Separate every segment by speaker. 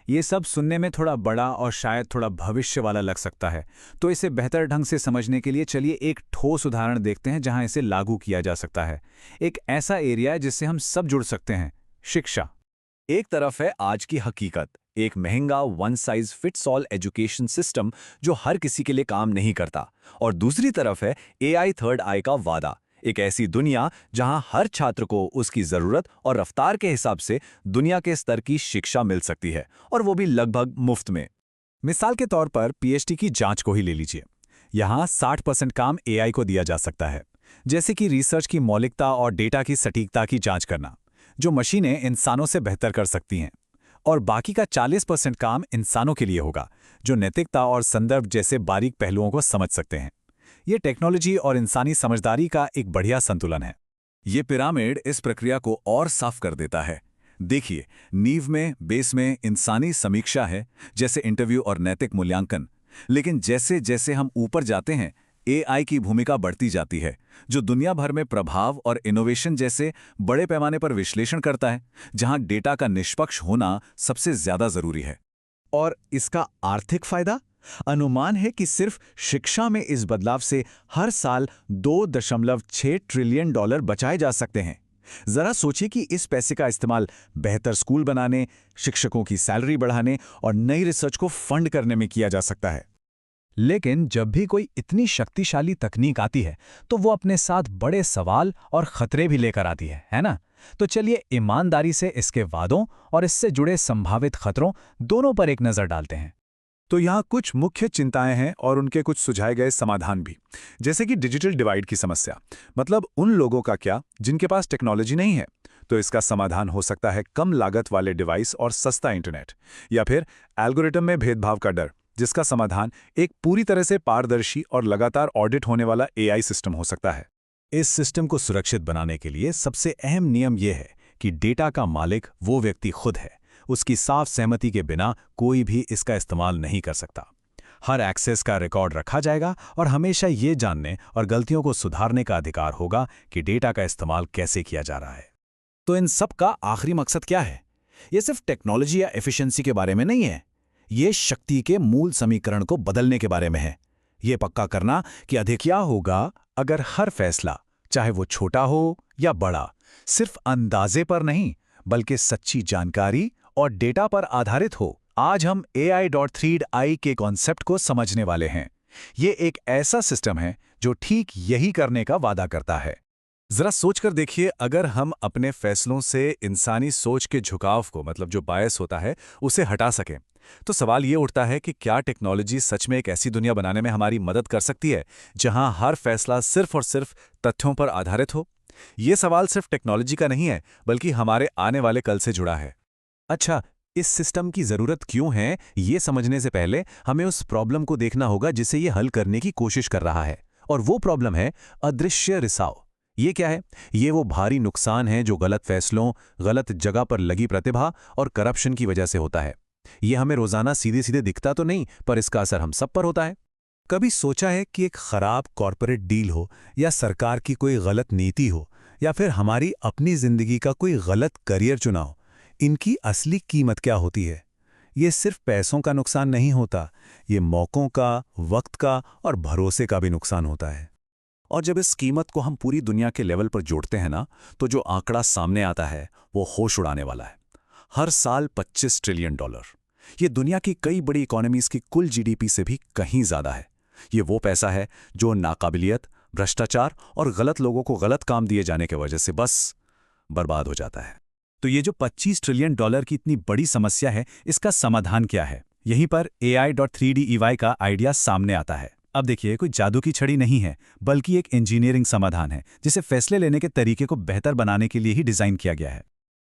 Speaker 1: ये सब सुनने में थोड़ा बड़ा और शायद थोड़ा भविष्य वाला लग सकता है, तो इसे बेहतर ढंग से समझने के लिए चलिए एक ठोस उदाहरण देखते हैं जहां इसे लागू किया जा सकता है। एक ऐसा एरिया है जिससे हम सब जुड़ सकते हैं, शिक्षा।
Speaker 2: एक तरफ है आज की हकीकत, एक महंगा one size fits all education system जो हर किसी के लिए काम नहीं करता, और दूसरी तरफ है AI3rd.EYE का वादा, एक ऐसी दुनिया जहां हर छात्र को उसकी जरूरत और रफ्तार के हिसाब से दुनिया के स्तर की शिक्षा मिल सकती है, और वो भी लगभग मुफ्त में।
Speaker 1: मिसाल के तौर पर पीएचडी की जांच को ही ले लीजिए। यहाँ 60% काम एआई को दिया जा सकता है, जैसे कि रिसर्च की मौलिकता और डेटा की सटीकता की जांच करना, जो मशीनें इंसानों से बेहतर कर सकती हैं। और बाकी का 40% काम इंसानों के लिए होगा, जो नैतिकता और संदर्भ जैसे बारीक पहलुओं को समझ सकते हैं। ये टेक्नोलॉजी और इंसानी समझदारी का एक बढ़िया संतुलन है।
Speaker 2: ये पिरामिड इस प्रक्रिया को और साफ कर देता है। देखिए, नींव में, बेस में इंसानी समीक्षा है, जैसे इंटरव्यू और नैतिक मूल्यांकन, लेकिन जैसे जैसे हम ऊपर जाते हैं, एआई की भूमिका बढ़ती जाती है, जो दुनिया भर में प्रभाव और इनोवेशन जैसे बड़े पैमाने पर विश्लेषण करता है, जहां डेटा का निष्पक्ष होना सबसे ज्यादा जरूरी है।
Speaker 1: और इसका आर्थिक फायदा? अनुमान है कि सिर्फ शिक्षा में इस बदलाव से हर साल $2.6 ट्रिलियन बचाए जा सकते हैं। जरा सोचिए कि इस पैसे का इस्तेमाल बेहतर स्कूल बनाने, शिक्षकों की सैलरी बढ़ाने और नई रिसर्च को फंड करने में किया जा सकता है। लेकिन जब भी कोई इतनी शक्तिशाली तकनीक आती है, तो वो अपने साथ बड़े सवाल और खतरे भी लेकर आती है ना? तो चलिए ईमानदारी से इसके वादों और इससे जुड़े संभावित खतरों दोनों पर एक नजर डालते हैं।
Speaker 3: तो यहाँ कुछ मुख्य चिंताएं हैं और उनके कुछ सुझाए गए समाधान भी, जैसे कि डिजिटल डिवाइड की समस्या, मतलब उन लोगों का क्या जिनके पास टेक्नोलॉजी नहीं है। तो इसका समाधान हो सकता है कम लागत वाले डिवाइस और सस्ता इंटरनेट, या फिर एल्गोरिथम में भेदभाव का डर, जिसका समाधान एक पूरी तरह से पारदर्शी और लगातार ऑडिट होने वाला एआई सिस्टम हो सकता है।
Speaker 1: इस सिस्टम को सुरक्षित बनाने के लिए सबसे अहम नियम यह है कि डेटा का मालिक वो व्यक्ति खुद है। उसकी साफ सहमति के बिना कोई भी इसका इस्तेमाल नहीं कर सकता। हर एक्सेस का रिकॉर्ड रखा जाएगा और हमेशा ये जानने और गलतियों को सुधारने का अधिकार होगा कि डेटा का इस्तेमाल कैसे किया जा रहा है।
Speaker 2: तो इन सब का आखिरी मकसद क्या है? ये सिर्फ टेक्नोलॉजी या एफिशिएंसी के बारे में नहीं है। ये शक्ति के मूल समीकरण को बदलने के बारे में है। ये पक्का करना कि अधिक
Speaker 1: क्या होगा अगर हर फैसला, चाहे वो छोटा हो या बड़ा, सिर्फ अंदाजे पर नहीं बल्कि सच्ची जानकारी और डेटा पर आधारित हो। आज हम AI.3rd.EYE के कॉन्सेप्ट को समझने वाले हैं। ये एक ऐसा सिस्टम है जो ठीक यही करने का वादा करता है।
Speaker 3: जरा सोचकर देखिए, अगर हम अपने फैसलों से इंसानी सोच के झुकाव को, मतलब जो बायस होता है, उसे हटा सकें, तो सवाल ये उठता है कि क्या टेक्नोलॉजी सच में एक ऐसी दुनिया बनाने में हमारी मदद कर सकती है जहां हर फैसला सिर्फ और सिर्फ तथ्यों पर आधारित हो? ये सवाल सिर्फ टेक्नोलॉजी का नहीं है, बल्कि हमारे आने वाले कल से जुड़ा है।
Speaker 1: अच्छा, इस सिस्टम की जरूरत क्यों है, ये समझने से पहले हमें उस प्रॉब्लम को देखना होगा जिसे ये हल करने की कोशिश कर रहा है। और वो प्रॉब्लम है अदृश्य रिसाव। ये क्या है? ये वो भारी नुकसान है जो गलत फैसलों, गलत जगह पर लगी प्रतिभा और करप्शन की वजह से होता है। ये हमें रोजाना सीधे सीधे दिखता तो नहीं, पर इसका असर हम सब पर होता है। कभी सोचा है कि एक खराब कॉर्पोरेट डील हो, या सरकार की कोई गलत नीति हो, या फिर हमारी अपनी जिंदगी का कोई गलत करियर चुनाव, इनकी असली कीमत क्या होती है? ये सिर्फ पैसों का नुकसान नहीं होता, ये मौकों का, वक्त का और भरोसे का भी नुकसान होता है।
Speaker 2: और जब इस कीमत को हम पूरी दुनिया के लेवल पर जोड़ते हैं ना, तो जो आंकड़ा सामने आता है वो होश उड़ाने वाला है। हर साल $25 ट्रिलियन। ये दुनिया की कई बड़ी इकोनॉमीज की कुल जीडीपी से भी कहीं ज्यादा है। ये वो पैसा है जो नाकाबिलियत, भ्रष्टाचार और गलत लोगों को गलत काम दिए जाने की वजह से बस बर्बाद हो जाता है।
Speaker 1: तो ये जो $25 ट्रिलियन की इतनी बड़ी समस्या है, इसका समाधान क्या है? यहीं पर AI.3rd.EYE का आइडिया सामने आता है। अब देखिए, कोई जादू की छड़ी नहीं है, बल्कि एक इंजीनियरिंग समाधान है जिसे फैसले लेने के तरीके को बेहतर बनाने के लिए ही डिजाइन किया गया है।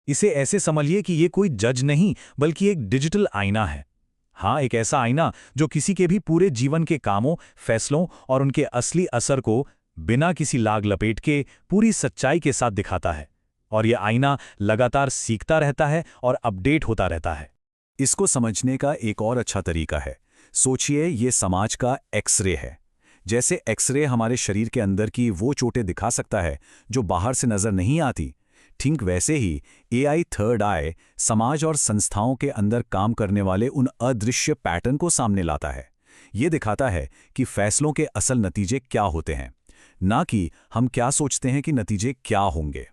Speaker 1: इसे ऐसे समझिए कि ये कोई जज नहीं, बल्कि एक डिजिटल आईना है। हाँ, एक ऐसा आईना जो किसी के भी पूरे जीवन के कामों, फैसलों और उनके असली असर को बिना किसी लाग लपेट के पूरी सच्चाई के साथ दिखाता है। और यह आईना लगातार सीखता रहता है और अपडेट होता रहता है।
Speaker 2: इसको समझने का एक और अच्छा तरीका है। सोचिए, ये समाज का एक्सरे है। जैसे एक्सरे हमारे शरीर के अंदर की वो चोटें दिखा सकता है जो बाहर से नजर नहीं आती,
Speaker 1: ठीक वैसे ही AI थर्ड आई समाज और संस्थाओं के अंदर काम करने वाले उन अदृश्य पैटर्न को सामने लाता है। ये दिखाता है कि फैसलों के असल नतीजे क्या होते हैं, ना कि हम क्या सोचते हैं कि नतीजे क्या होंगे।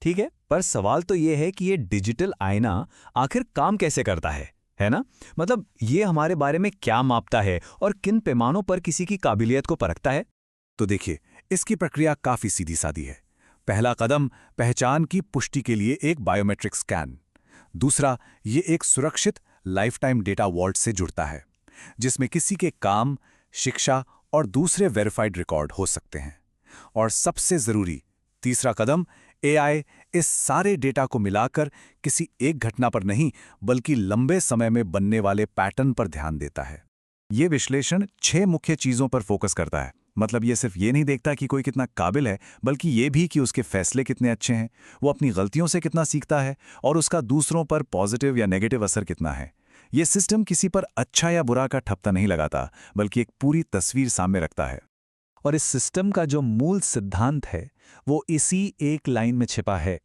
Speaker 1: ठीक है, पर सवाल तो ये है कि ये डिजिटल आईना आखिर काम कैसे करता है ना? मतलब ये हमारे बारे में क्या मापता है और किन पैमानों पर किसी की काबिलियत को परखता है?
Speaker 3: तो देखिए, इसकी प्रक्रिया काफी सीधी सादी है। पहला कदम पहचान की पुष्टि के लिए एक बायोमेट्रिक स्कैन। दूसरा, ये एक सुरक्षित लाइफटाइम डेटा वॉल्ट से जुड़ता है, जिसमें किसी के काम, शिक्षा और दूसरे वेरीफाइड रिकॉर्ड हो सकते हैं। और सबसे जरूरी तीसरा कदम, AI इस सारे डेटा को मिलाकर किसी एक घटना पर नहीं बल्कि लंबे समय में बनने वाले पैटर्न पर ध्यान देता है। ये विश्लेषण 6 मुख्य चीजों पर फोकस करता है। मतलब ये सिर्फ ये नहीं देखता कि कोई कितना काबिल है, बल्कि ये भी कि उसके फैसले कितने अच्छे हैं, वो अपनी गलतियों से कितना सीखता है और उसका दूसरों पर पॉजिटिव या नेगेटिव असर कितना है। ये सिस्टम किसी पर अच्छा या बुरा का ठप्पा नहीं लगाता, बल्कि एक पूरी तस्वीर सामने रखता है। और इस सिस्टम का जो मूल सिद्धांत है, वो इसी एक लाइन में छिपा है।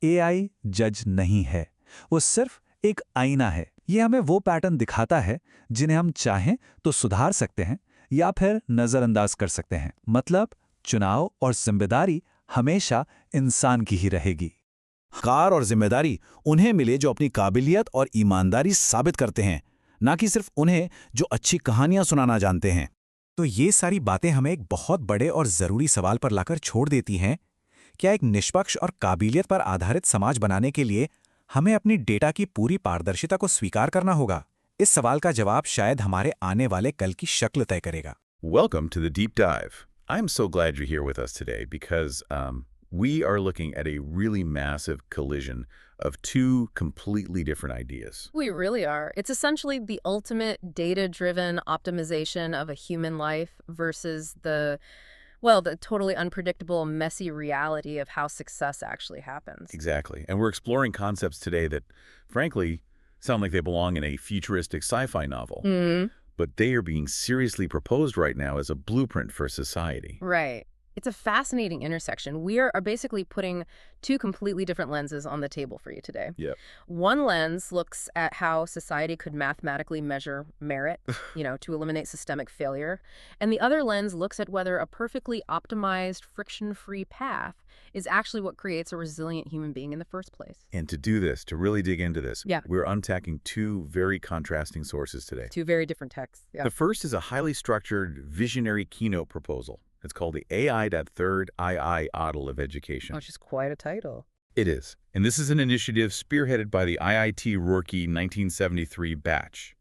Speaker 3: AI जज नहीं है, वो सिर्फ एक आईना है। ये हमें वो पैटर्न दिखाता है जिन्हें हम चाहें तो सुधार सकते हैं या फिर नजरअंदाज कर सकते हैं। मतलब चुनाव और जिम्मेदारी हमेशा इंसान की ही रहेगी।
Speaker 2: कार और जिम्मेदारी उन्हें मिले जो अपनी काबिलियत और ईमानदारी साबित करते हैं, ना कि सिर्फ उन्हें जो अच्छी कहानियां सुनाना जानते हैं।
Speaker 3: तो ये सारी बातें हमें एक बहुत बड़े और जरूरी सवाल पर लाकर छोड़ देती हैं। क्या एक निष्पक्ष और काबिलियत पर आधारित समाज बनाने के लिए हमें अपनी डेटा की पूरी पारदर्शिता को स्वीकार करना होगा? इस सवाल का जवाब शायद हमारे आने वाले कल की शक्ल तय करेगा।
Speaker 4: Welcome to the deep dive. I'm so glad you're here with us today because we are looking at a really massive collision of two completely different ideas.
Speaker 5: We really are. It's essentially the ultimate data-driven optimization of a human life versus the totally unpredictable, messy reality of how success actually happens.
Speaker 4: Exactly. And we're exploring concepts today that, frankly, sound like they belong in a futuristic sci-fi novel. But they are being seriously proposed right now as a blueprint for society.
Speaker 5: Right. It's a fascinating intersection. We are basically putting two completely different lenses on the table for you today.
Speaker 4: Yep.
Speaker 5: One lens looks at how society could mathematically measure merit, to eliminate systemic failure. And the other lens looks at whether a perfectly optimized, friction-free path is actually what creates a resilient human being in the first place.
Speaker 4: And to do this, to really dig into this,
Speaker 5: Yeah.
Speaker 4: we're unpacking two very contrasting sources today.
Speaker 5: Two very different texts. Yeah.
Speaker 4: The first is a highly structured, visionary keynote proposal. It's called the AI.3rd.EYE Model of Education.
Speaker 5: Which is quite a title.
Speaker 4: It is. And this is an initiative spearheaded by the IIT-Roorkee 1973 batch.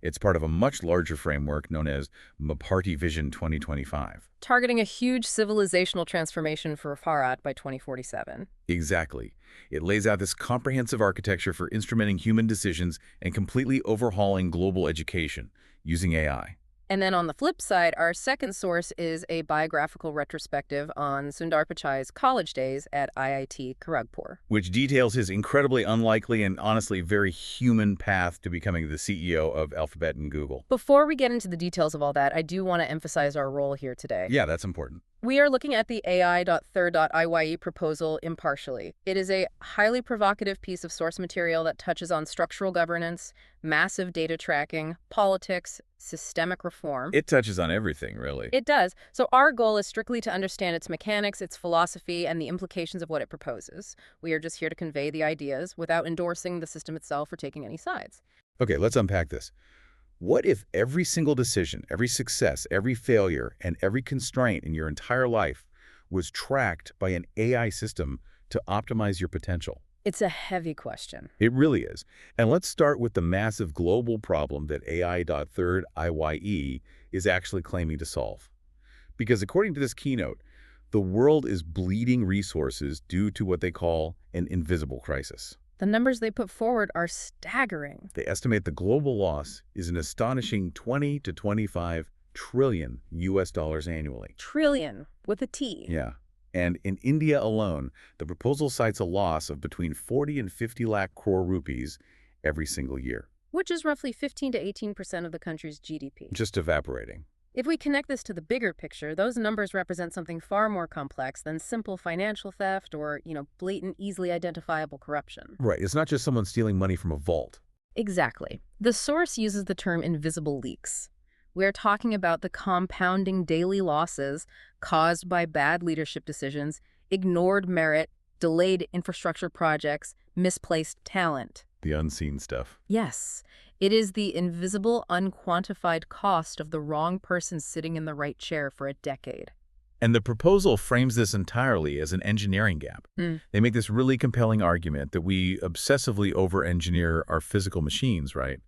Speaker 4: It's part of a much larger framework known as Bharti Vision 2025.
Speaker 5: Targeting a huge civilizational transformation for Bharat by 2047.
Speaker 4: Exactly. It lays out this comprehensive architecture for instrumenting human decisions and completely overhauling global education using AI.
Speaker 5: And then on the flip side, our second source is a biographical retrospective on Sundar Pichai's college days at IIT Kharagpur.
Speaker 4: Which details his incredibly unlikely and honestly very human path to becoming the CEO of Alphabet and Google.
Speaker 5: Before we get into the details of all that, I do want to emphasize our role here today.
Speaker 4: Yeah, that's important.
Speaker 5: We are looking at the AI.3rd.EYE proposal impartially. It is a highly provocative piece of source material that touches on structural governance, massive data tracking, politics, systemic reform.
Speaker 4: It touches on everything, really.
Speaker 5: It does. So our goal is strictly to understand its mechanics, its philosophy, and the implications of what it proposes. We are just here to convey the ideas without endorsing the system itself or taking any sides.
Speaker 4: Okay, let's unpack this. What if every single decision, every success, every failure, and every constraint in your entire life was tracked by an AI system to optimize your potential?
Speaker 5: It's a heavy question.
Speaker 4: It really is. And let's start with the massive global problem that AI.3rd.EYE is actually claiming to solve. Because according to this keynote, the world is bleeding resources due to what they call an invisible crisis.
Speaker 5: The numbers they put forward are staggering.
Speaker 4: They estimate the global loss is an astonishing 20 to 25 trillion US dollars annually.
Speaker 5: Trillion, with a T.
Speaker 4: Yeah. And in India alone, the proposal cites a loss of between 40 and 50 lakh crore rupees every single year.
Speaker 5: Which is roughly 15 to 18% of the country's GDP.
Speaker 4: Just evaporating.
Speaker 5: If we connect this to the bigger picture, those numbers represent something far more complex than simple financial theft or, blatant, easily identifiable corruption.
Speaker 4: Right, it's not just someone stealing money from a vault.
Speaker 5: Exactly. The source uses the term invisible leaks. We're talking about the compounding daily losses caused by bad leadership decisions, ignored merit, delayed infrastructure projects, misplaced talent.
Speaker 4: The unseen stuff.
Speaker 5: Yes, it is the invisible, unquantified cost of the wrong person sitting in the right chair for a decade.
Speaker 4: And the proposal frames this entirely as an engineering gap. They make this really compelling argument that we obsessively over-engineer our physical machines, right?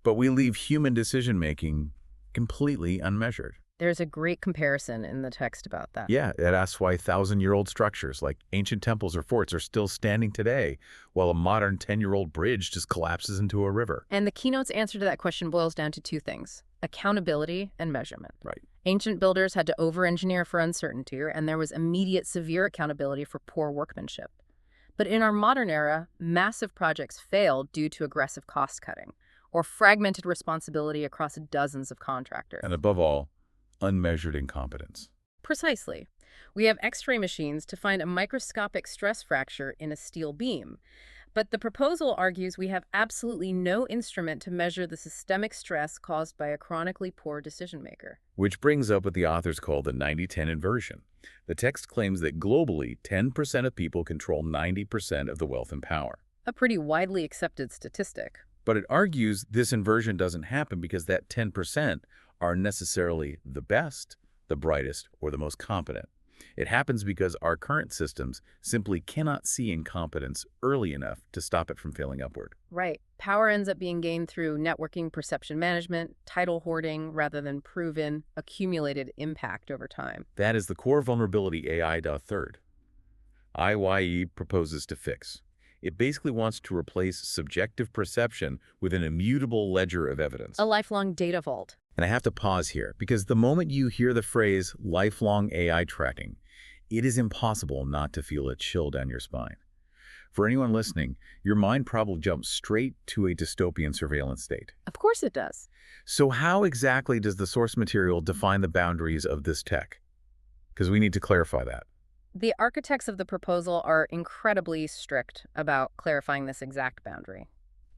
Speaker 4: But we leave human decision-making completely unmeasured.
Speaker 5: There's a great comparison in the text about that.
Speaker 4: Yeah, it asks why 1,000-year-old structures like ancient temples or forts are still standing today, while a modern 10-year-old bridge just collapses into a river.
Speaker 5: And the keynote's answer to that question boils down to two things: accountability and measurement.
Speaker 4: Right.
Speaker 5: Ancient builders had to over-engineer for uncertainty, and there was immediate severe accountability for poor workmanship. But in our modern era, massive projects fail due to aggressive cost-cutting or fragmented responsibility across dozens of contractors.
Speaker 4: And above all, unmeasured incompetence.
Speaker 5: Precisely. We have X-ray machines to find a microscopic stress fracture in a steel beam. But the proposal argues we have absolutely no instrument to measure the systemic stress caused by a chronically poor decision-maker.
Speaker 4: Which brings up what the authors call the 90-10 inversion. The text claims that globally, 10% of people control 90% of the wealth and power.
Speaker 5: A pretty widely accepted statistic.
Speaker 4: But it argues this inversion doesn't happen because that 10% are necessarily the best, the brightest, or the most competent. It happens because our current systems simply cannot see incompetence early enough to stop it from failing upward.
Speaker 5: Right. Power ends up being gained through networking, perception management, title hoarding, rather than proven, accumulated impact over time.
Speaker 4: That is the core vulnerability AI.3rd.EYE proposes to fix. It basically wants to replace subjective perception with an immutable ledger of evidence.
Speaker 5: A lifelong data vault.
Speaker 4: And I have to pause here, because the moment you hear the phrase lifelong AI tracking, it is impossible not to feel a chill down your spine. For anyone listening, your mind probably jumps straight to a dystopian surveillance state.
Speaker 5: Of course it does.
Speaker 4: So how exactly does the source material define the boundaries of this tech? Because we need to clarify that.
Speaker 5: The architects of the proposal are incredibly strict about clarifying this exact boundary.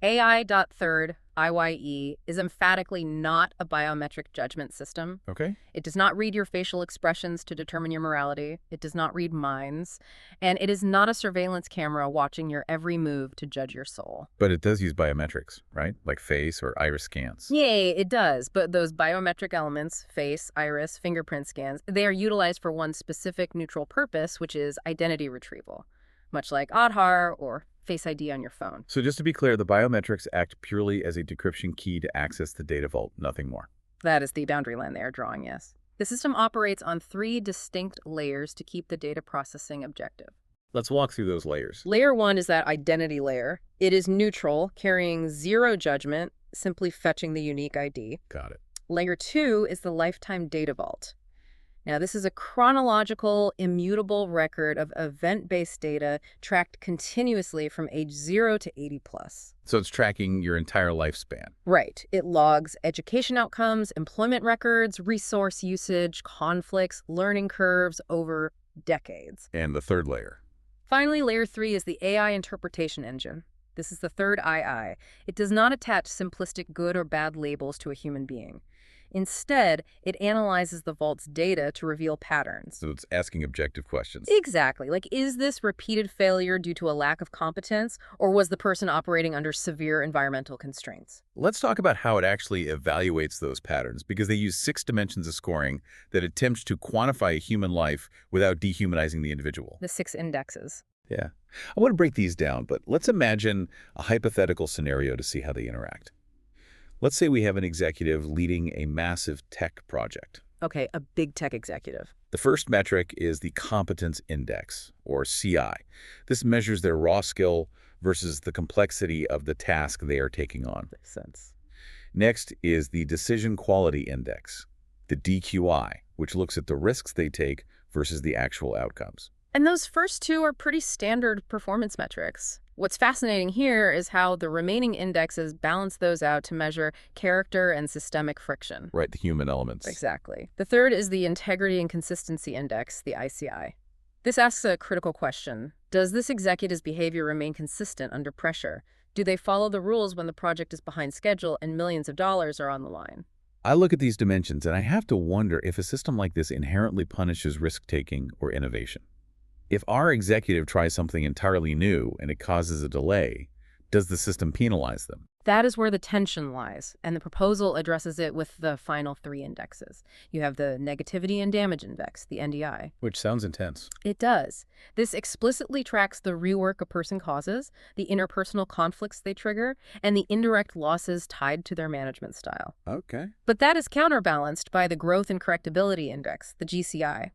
Speaker 5: AI.3rd.EYE is emphatically not a biometric judgment system.
Speaker 4: Okay.
Speaker 5: It does not read your facial expressions to determine your morality. It does not read minds. And it is not a surveillance camera watching your every move to judge your soul.
Speaker 4: But it does use biometrics, right? Like face or iris scans.
Speaker 5: Yay, it does. But those biometric elements, face, iris, fingerprint scans, they are utilized for one specific neutral purpose, which is identity retrieval, much like Aadhaar or Face ID on your phone.
Speaker 4: So just to be clear, the biometrics act purely as a decryption key to access the data vault, nothing more.
Speaker 5: That is the boundary line they are drawing, yes. The system operates on 3 distinct layers to keep the data processing objective.
Speaker 4: Let's walk through those layers.
Speaker 5: Layer 1 is that identity layer. It is neutral, carrying 0 judgment, simply fetching the unique ID.
Speaker 4: Got it.
Speaker 5: Layer 2 is the lifetime data vault. Now, this is a chronological, immutable record of event-based data tracked continuously from age 0 to 80 plus.
Speaker 4: So it's tracking your entire lifespan.
Speaker 5: Right. It logs education outcomes, employment records, resource usage, conflicts, learning curves over decades.
Speaker 4: And the third layer.
Speaker 5: Finally, layer 3 is the AI interpretation engine. This is the third II. It does not attach simplistic good or bad labels to a human being. Instead, it analyzes the vault's data to reveal patterns.
Speaker 4: So it's asking objective questions.
Speaker 5: Exactly. Like, is this repeated failure due to a lack of competence, or was the person operating under severe environmental constraints?
Speaker 4: Let's talk about how it actually evaluates those patterns, because they use 6 dimensions of scoring that attempts to quantify a human life without dehumanizing the individual.
Speaker 5: The 6 indexes.
Speaker 4: Yeah. I want to break these down, but let's imagine a hypothetical scenario to see how they interact. Let's say we have an executive leading a massive tech project.
Speaker 5: Okay, a big tech executive.
Speaker 4: The first metric is the competence index, or CI. This measures their raw skill versus the complexity of the task they are taking on.
Speaker 5: Makes sense.
Speaker 4: Next is the decision quality index, the DQI, which looks at the risks they take versus the actual outcomes.
Speaker 5: And those first 2 are pretty standard performance metrics. What's fascinating here is how the remaining indexes balance those out to measure character and systemic friction.
Speaker 4: Right, the human elements.
Speaker 5: Exactly. The third is the Integrity and Consistency Index, the ICI. This asks a critical question. Does this executive's behavior remain consistent under pressure? Do they follow the rules when the project is behind schedule and millions of dollars are on the line?
Speaker 4: I look at these dimensions and I have to wonder if a system like this inherently punishes risk-taking or innovation. If our executive tries something entirely new and it causes a delay, does the system penalize them?
Speaker 5: That is where the tension lies, and the proposal addresses it with the final three indexes. You have the Negativity and Damage Index, the NDI.
Speaker 4: Which sounds intense.
Speaker 5: It does. This explicitly tracks the rework a person causes, the interpersonal conflicts they trigger, and the indirect losses tied to their management style.
Speaker 4: Okay.
Speaker 5: But that is counterbalanced by the Growth and Correctability Index, the GCI.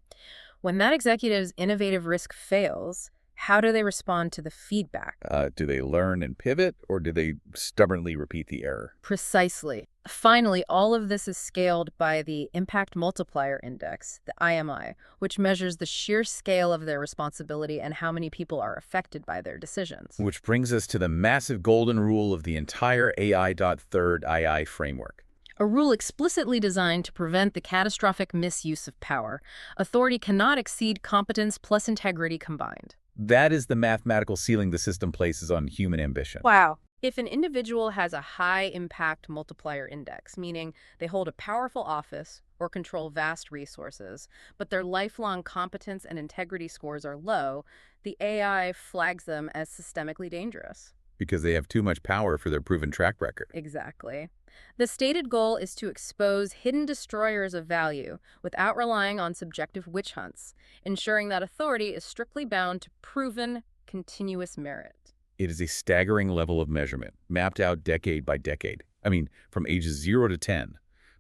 Speaker 5: When that executive's innovative risk fails, how do they respond to the feedback?
Speaker 4: Do they learn and pivot, or do they stubbornly repeat the error?
Speaker 5: Precisely. Finally, all of this is scaled by the Impact Multiplier Index, the IMI, which measures the sheer scale of their responsibility and how many people are affected by their decisions.
Speaker 4: Which brings us to the massive golden rule of the entire AI.3rd.EYE framework.
Speaker 5: A rule explicitly designed to prevent the catastrophic misuse of power. Authority cannot exceed competence plus integrity combined.
Speaker 4: That is the mathematical ceiling the system places on human ambition.
Speaker 5: Wow. If an individual has a high impact multiplier index, meaning they hold a powerful office or control vast resources, but their lifelong competence and integrity scores are low, the AI flags them as systemically dangerous.
Speaker 4: Because they have too much power for their proven track record.
Speaker 5: Exactly. The stated goal is to expose hidden destroyers of value without relying on subjective witch hunts, ensuring that authority is strictly bound to proven, continuous merit.
Speaker 4: It is a staggering level of measurement, mapped out decade by decade. I mean, from ages 0 to 10.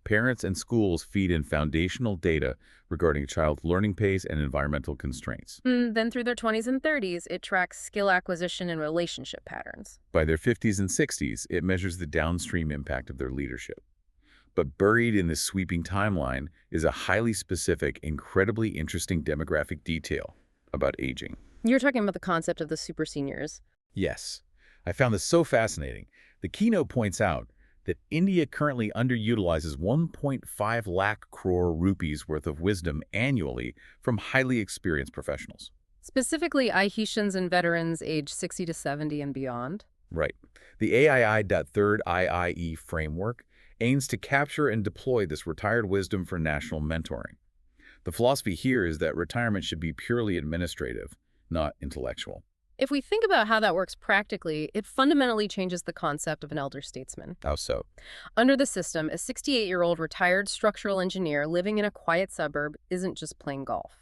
Speaker 4: Parents and schools feed in foundational data regarding a child's learning pace and environmental constraints.
Speaker 5: Then through their 20s and 30s, it tracks skill acquisition and relationship patterns.
Speaker 4: By their 50s and 60s, it measures the downstream impact of their leadership. But buried in this sweeping timeline is a highly specific, incredibly interesting demographic detail about aging.
Speaker 5: You're talking about the concept of the super seniors.
Speaker 4: Yes, I found this so fascinating. The keynote points out that India currently underutilizes 1.5 lakh crore rupees worth of wisdom annually from highly experienced professionals.
Speaker 5: Specifically, Aihishans and veterans aged 60 to 70 and beyond.
Speaker 4: Right. The AI.3rd.EYE framework aims to capture and deploy this retired wisdom for national mentoring. The philosophy here is that retirement should be purely administrative, not intellectual.
Speaker 5: If we think about how that works practically, it fundamentally changes the concept of an elder statesman.
Speaker 4: How so?
Speaker 5: Under the system, a 68-year-old retired structural engineer living in a quiet suburb isn't just playing golf.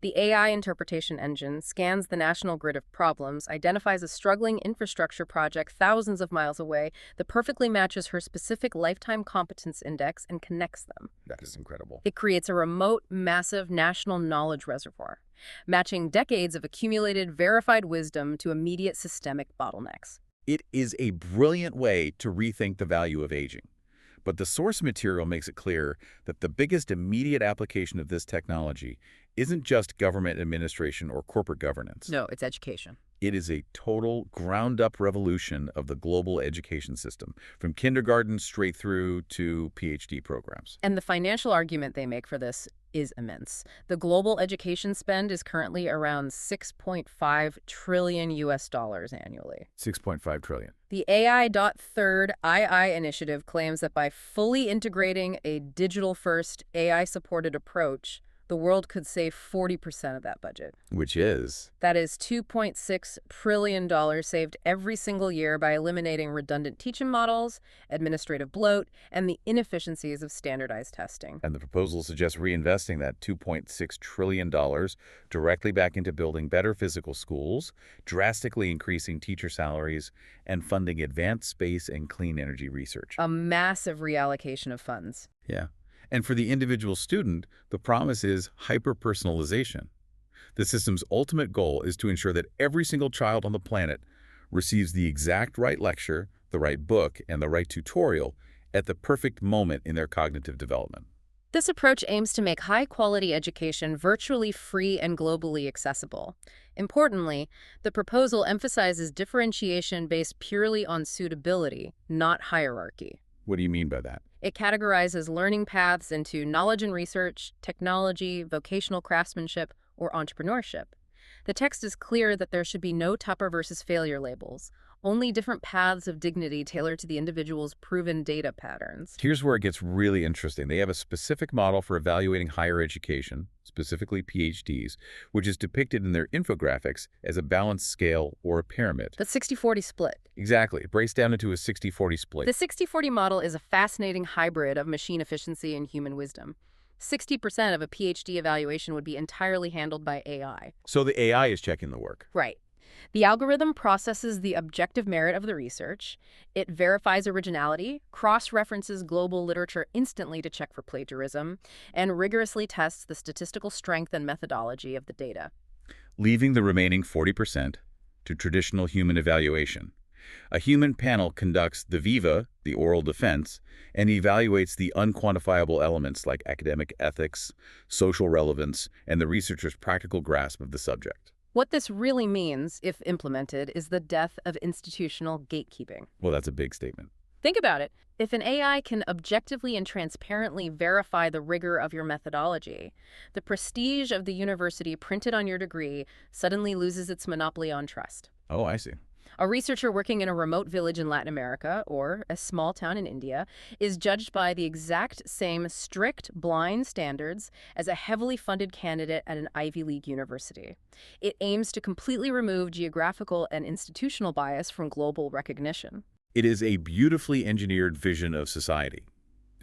Speaker 5: The AI interpretation engine scans the national grid of problems, identifies a struggling infrastructure project thousands of miles away that perfectly matches her specific lifetime competence index and connects them.
Speaker 4: That is incredible.
Speaker 5: It creates a remote, massive national knowledge reservoir, matching decades of accumulated, verified wisdom to immediate systemic bottlenecks.
Speaker 4: It is a brilliant way to rethink the value of aging. But the source material makes it clear that the biggest immediate application of this technology isn't just government administration or corporate governance.
Speaker 5: No, it's education.
Speaker 4: It is a total ground-up revolution of the global education system, from kindergarten straight through to PhD programs.
Speaker 5: And the financial argument they make for this is immense. The global education spend is currently around 6.5 trillion US dollars annually.
Speaker 4: 6.5 trillion.
Speaker 5: The AI.3rd.EYE initiative claims that by fully integrating a digital-first, AI-supported approach, the world could save 40% of that budget.
Speaker 4: Which is?
Speaker 5: That is $2.6 trillion saved every single year by eliminating redundant teaching models, administrative bloat, and the inefficiencies of standardized testing.
Speaker 4: And the proposal suggests reinvesting that $2.6 trillion directly back into building better physical schools, drastically increasing teacher salaries, and funding advanced space and clean energy research.
Speaker 5: A massive reallocation of funds.
Speaker 4: Yeah. And for the individual student, the promise is hyper-personalization. The system's ultimate goal is to ensure that every single child on the planet receives the exact right lecture, the right book, and the right tutorial at the perfect moment in their cognitive development.
Speaker 5: This approach aims to make high-quality education virtually free and globally accessible. Importantly, the proposal emphasizes differentiation based purely on suitability, not hierarchy.
Speaker 4: What do you mean by that?
Speaker 5: It categorizes learning paths into knowledge and research, technology, vocational craftsmanship, or entrepreneurship. The text is clear that there should be no tougher versus failure labels, only different paths of dignity tailored to the individual's proven data patterns.
Speaker 4: Here's where it gets really interesting. They have a specific model for evaluating higher education, specifically PhDs, which is depicted in their infographics as a balanced scale or a pyramid.
Speaker 5: The 60-40 split.
Speaker 4: Exactly. It breaks down into a 60-40 split.
Speaker 5: The 60-40 model is a fascinating hybrid of machine efficiency and human wisdom. 60% of a PhD evaluation would be entirely handled by AI.
Speaker 4: So the AI is checking the work.
Speaker 5: Right. The algorithm processes the objective merit of the research. It verifies originality, cross-references global literature instantly to check for plagiarism, and rigorously tests the statistical strength and methodology of the data.
Speaker 4: Leaving the remaining 40% to traditional human evaluation. A human panel conducts the viva, the oral defense, and evaluates the unquantifiable elements like academic ethics, social relevance, and the researcher's practical grasp of the subject.
Speaker 5: What this really means, if implemented, is the death of institutional gatekeeping.
Speaker 4: Well, that's a big statement.
Speaker 5: Think about it. If an AI can objectively and transparently verify the rigor of your methodology, the prestige of the university printed on your degree suddenly loses its monopoly on trust.
Speaker 4: Oh, I see.
Speaker 5: A researcher working in a remote village in Latin America or a small town in India is judged by the exact same strict, blind standards as a heavily funded candidate at an Ivy League university. It aims to completely remove geographical and institutional bias from global recognition.
Speaker 4: It is a beautifully engineered vision of society.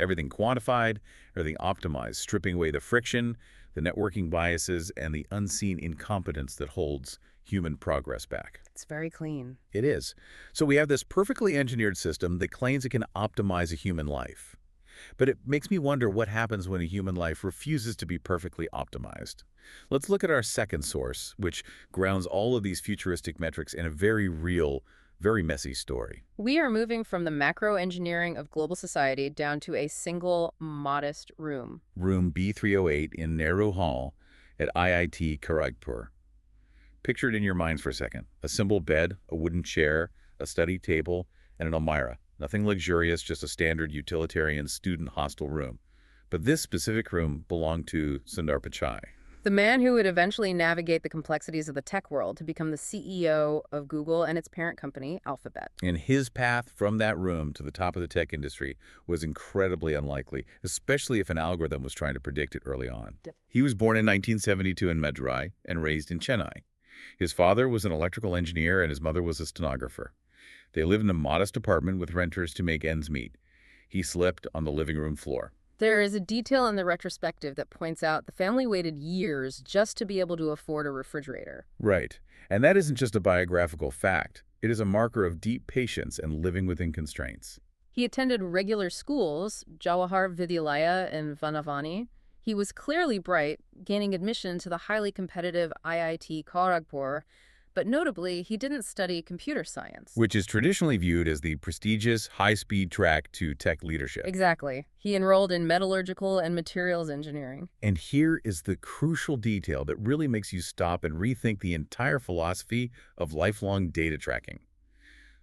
Speaker 4: Everything quantified, everything optimized, stripping away the friction, the networking biases, and the unseen incompetence that holds human progress back.
Speaker 5: It's very clean.
Speaker 4: It is. So we have this perfectly engineered system that claims it can optimize a human life. But it makes me wonder what happens when a human life refuses to be perfectly optimized. Let's look at our second source, which grounds all of these futuristic metrics in a very real, very messy story.
Speaker 5: We are moving from the macro engineering of global society down to a single, modest room.
Speaker 4: Room B308 in Nehru Hall at IIT Kharagpur. Picture it in your mind for a second. A simple bed, a wooden chair, a study table, and an almirah. Nothing luxurious, just a standard utilitarian student hostel room. But this specific room belonged to Sundar Pichai.
Speaker 5: The man who would eventually navigate the complexities of the tech world to become the CEO of Google and its parent company, Alphabet.
Speaker 4: And his path from that room to the top of the tech industry was incredibly unlikely, especially if an algorithm was trying to predict it early on. He was born in 1972 in Madurai and raised in Chennai. His father was an electrical engineer and his mother was a stenographer. They lived in a modest apartment with renters to make ends meet. He slept on the living room floor.
Speaker 5: There is a detail in the retrospective that points out the family waited years just to be able to afford a refrigerator.
Speaker 4: Right. And that isn't just a biographical fact. It is a marker of deep patience and living within constraints.
Speaker 5: He attended regular schools, Jawahar Vidyalaya and Vanavani. He was clearly bright, gaining admission to the highly competitive IIT Kharagpur, but notably, he didn't study computer science.
Speaker 4: Which is traditionally viewed as the prestigious, high-speed track to tech leadership.
Speaker 5: Exactly. He enrolled in metallurgical and materials engineering.
Speaker 4: And here is the crucial detail that really makes you stop and rethink the entire philosophy of lifelong data tracking.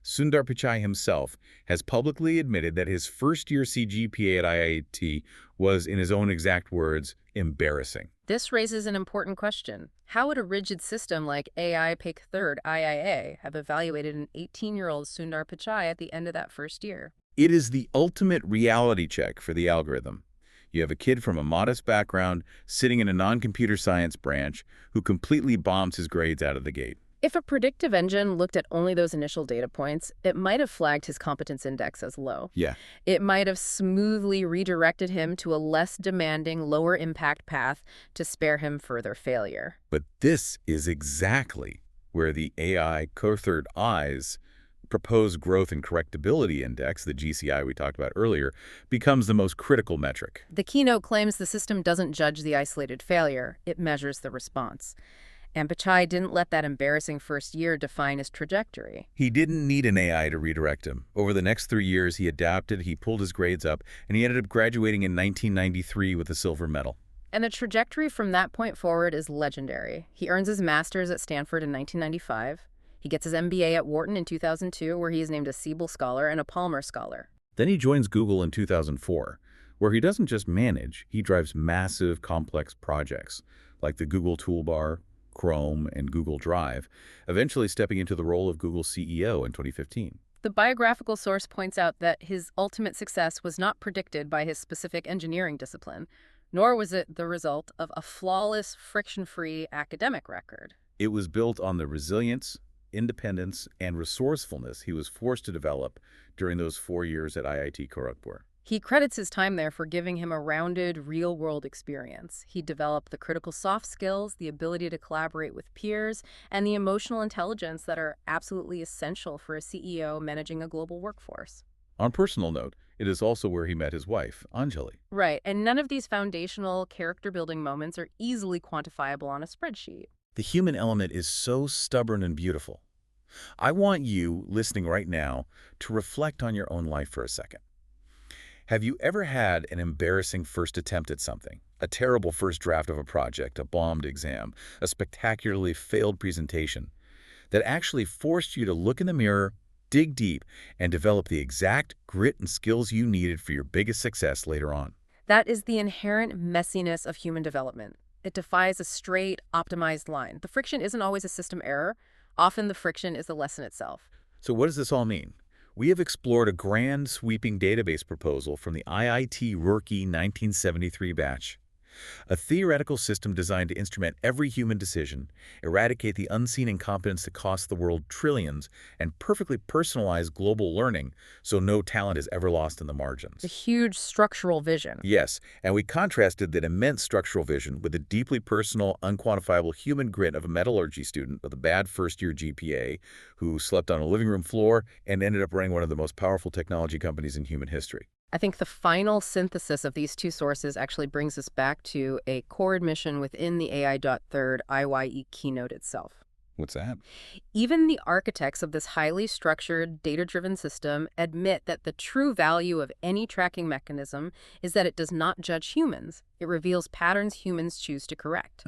Speaker 4: Sundar Pichai himself has publicly admitted that his first-year CGPA at IIT was, in his own exact words, embarrassing.
Speaker 5: This raises an important question. How would a rigid system like AI.3rd.EYE have evaluated an 18-year-old Sundar Pichai at the end of that first year?
Speaker 4: It is the ultimate reality check for the algorithm. You have a kid from a modest background sitting in a non-computer science branch who completely bombs his grades out of the gate.
Speaker 5: If a predictive engine looked at only those initial data points, it might have flagged his competence index as low.
Speaker 4: Yeah.
Speaker 5: It might have smoothly redirected him to a less demanding, lower impact path to spare him further failure.
Speaker 4: But this is exactly where the AI.3rd.EYE's proposed growth and correctability index, the GCI we talked about earlier, becomes the most critical metric.
Speaker 5: The keynote claims the system doesn't judge the isolated failure, it measures the response. And Pichai didn't let that embarrassing first year define his trajectory.
Speaker 4: He didn't need an AI to redirect him. Over the next 3 years, he adapted, he pulled his grades up, and he ended up graduating in 1993 with a silver medal.
Speaker 5: And the trajectory from that point forward is legendary. He earns his master's at Stanford in 1995. He gets his MBA at Wharton in 2002, where he is named a Siebel Scholar and a Palmer Scholar.
Speaker 4: Then he joins Google in 2004, where he doesn't just manage, he drives massive, complex projects, like the Google Toolbar, Chrome, and Google Drive, eventually stepping into the role of Google's CEO in 2015.
Speaker 5: The biographical source points out that his ultimate success was not predicted by his specific engineering discipline, nor was it the result of a flawless, friction-free academic record.
Speaker 4: It was built on the resilience, independence, and resourcefulness he was forced to develop during those 4 years at IIT Kharagpur.
Speaker 5: He credits his time there for giving him a rounded, real-world experience. He developed the critical soft skills, the ability to collaborate with peers, and the emotional intelligence that are absolutely essential for a CEO managing a global workforce.
Speaker 4: On a personal note, it is also where he met his wife, Anjali.
Speaker 5: Right, and none of these foundational character-building moments are easily quantifiable on a spreadsheet.
Speaker 4: The human element is so stubborn and beautiful. I want you, listening right now, to reflect on your own life for a second. Have you ever had an embarrassing first attempt at something? A terrible first draft of a project, a bombed exam, a spectacularly failed presentation that actually forced you to look in the mirror, dig deep, and develop the exact grit and skills you needed for your biggest success later on?
Speaker 5: That is the inherent messiness of human development. It defies a straight, optimized line. The friction isn't always a system error. Often the friction is the lesson itself.
Speaker 4: So what does this all mean? We have explored a grand, sweeping database proposal from the IIT-3rd.EYE 1973 batch. A theoretical system designed to instrument every human decision, eradicate the unseen incompetence that costs the world trillions, and perfectly personalize global learning so no talent is ever lost in the margins.
Speaker 5: A huge structural vision.
Speaker 4: Yes, and we contrasted that immense structural vision with the deeply personal, unquantifiable human grit of a metallurgy student with a bad first-year GPA who slept on a living room floor and ended up running one of the most powerful technology companies in human history.
Speaker 5: I think the final synthesis of these two sources actually brings us back to a core admission within the AI.3rd.EYE keynote itself.
Speaker 4: What's that?
Speaker 5: Even the architects of this highly structured, data-driven system admit that the true value of any tracking mechanism is that it does not judge humans. It reveals patterns humans choose to correct.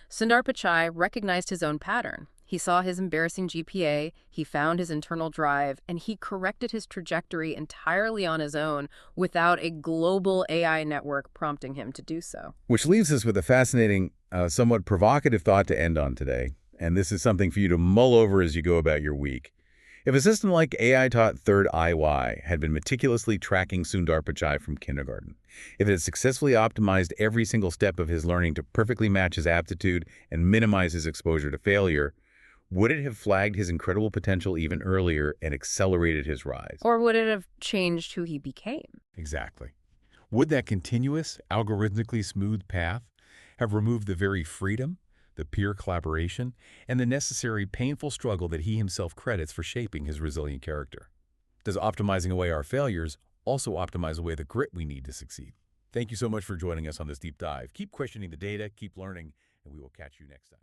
Speaker 5: Sundar Pichai recognized his own pattern. He saw his embarrassing GPA, he found his internal drive, and he corrected his trajectory entirely on his own without a global AI network prompting him to do so.
Speaker 4: Which leaves us with a fascinating, somewhat provocative thought to end on today. And this is something for you to mull over as you go about your week. If a system like AI.3rd.EYE had been meticulously tracking Sundar Pichai from kindergarten, if it had successfully optimized every single step of his learning to perfectly match his aptitude and minimize his exposure to failure, would it have flagged his incredible potential even earlier and accelerated his rise?
Speaker 5: Or would it have changed who he became?
Speaker 6: Exactly. Would that continuous, algorithmically smooth path have removed the very freedom, the peer collaboration, and the necessary painful struggle that he himself credits for shaping his resilient character? Does optimizing away our failures also optimize away the grit we need to succeed? Thank you so much for joining us on this deep dive. Keep questioning the data, keep learning, and we will catch you next time.